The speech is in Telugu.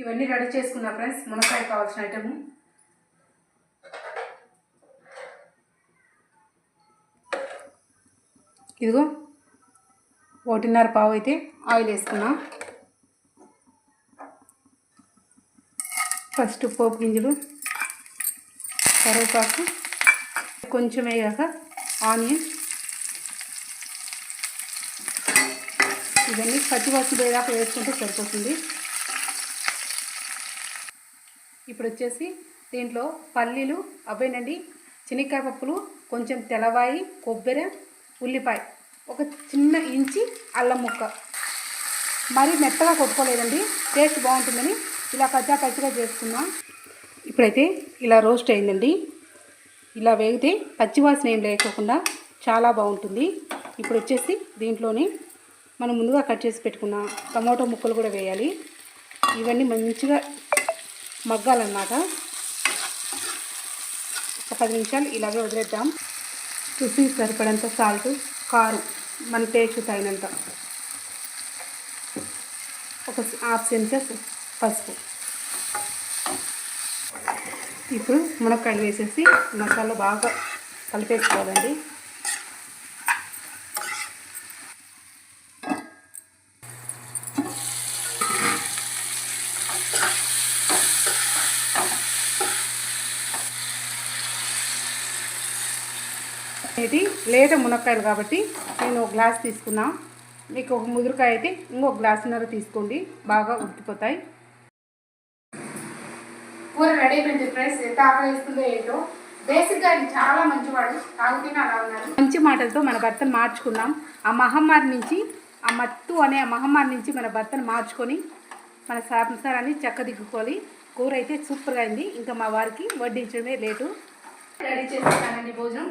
ఇవన్నీ రెడీ చేసుకున్నా ఫ్రెండ్స్. మునక్కాయ కావాల్సిన ఐటము ఇదిగో 1.5 పావు అయితే ఆయిల్ వేసుకున్నా. ఫస్ట్ పోపు గింజలు, కరివేపాకు, కొంచెం వేయాక ఆనియన్, ఇవన్నీ పచ్చివాసన పోయేదాకా వేసుకుంటే సరిపోతుంది. ఇప్పుడు వచ్చేసి దీంట్లో పల్లీలు అవేనండి, శనక్కాయ పప్పులు, కొంచెం తెల్లవాయి, కొబ్బరి, ఉల్లిపాయ, ఒక చిన్న ఇంచి అల్లం ముక్క. మరీ మెత్తగా కొట్టుకోలేదండి, టేస్ట్ బాగుంటుందని ఇలా కచ్చా పచ్చిగా చేసుకున్నాం. ఇప్పుడైతే ఇలా రోస్ట్ అయిందండి. ఇలా వేగితే పచ్చివాసన ఏం లేకోకుండా చాలా బాగుంటుంది. ఇప్పుడు వచ్చేసి దీంట్లోనే మనం ముందుగా కట్ చేసి పెట్టుకున్న టమాటో ముక్కలు కూడా వేయాలి. ఇవన్నీ మంచిగా మగ్గాలన్నమాట. ఒక 10 నిమిషాలు ఇలాగే వదిలేద్దాం. రుచి సరిపడంత సాల్ట్, కారం మన టేస్ట్ తగినంత, ఒక హాఫ్ చెంచా పసుపు. ఇప్పుడు మునక్కాయలు వేసేసి మసాలా బాగా కలిపేసుకోవాలండి. ఇది లేత మునక్కాయలు కాబట్టి నేను ఒక గ్లాస్ తీసుకున్నా. మీకు ఒక ముదురుకాయ అయితే ఇంకొక గ్లాసున్నర తీసుకోండి, బాగా ఉడికిపోతాయి. కూర రెడీ అయిపోయింది ఫ్రెండ్స్. ఎంత ఆకలి వేస్తుందో ఏంటో. బేసిక్గా అది చాలా మంచివాడు, తాగుతూనే అలా ఉన్నారు. మంచి మాటలతో మన భర్తను మార్చుకున్నాం. ఆ మహమ్మారి నుంచి, ఆ మత్తు అనే ఆ మహమ్మారి నుంచి మన భర్తను మార్చుకొని మన సంసారాన్ని చక్కదిద్దుకోవాలి. కూర అయితే సూపర్గా అయింది. ఇంకా మా వారికి వడ్డించడమే లేటు. రెడీ చేస్తానండి భోజనం.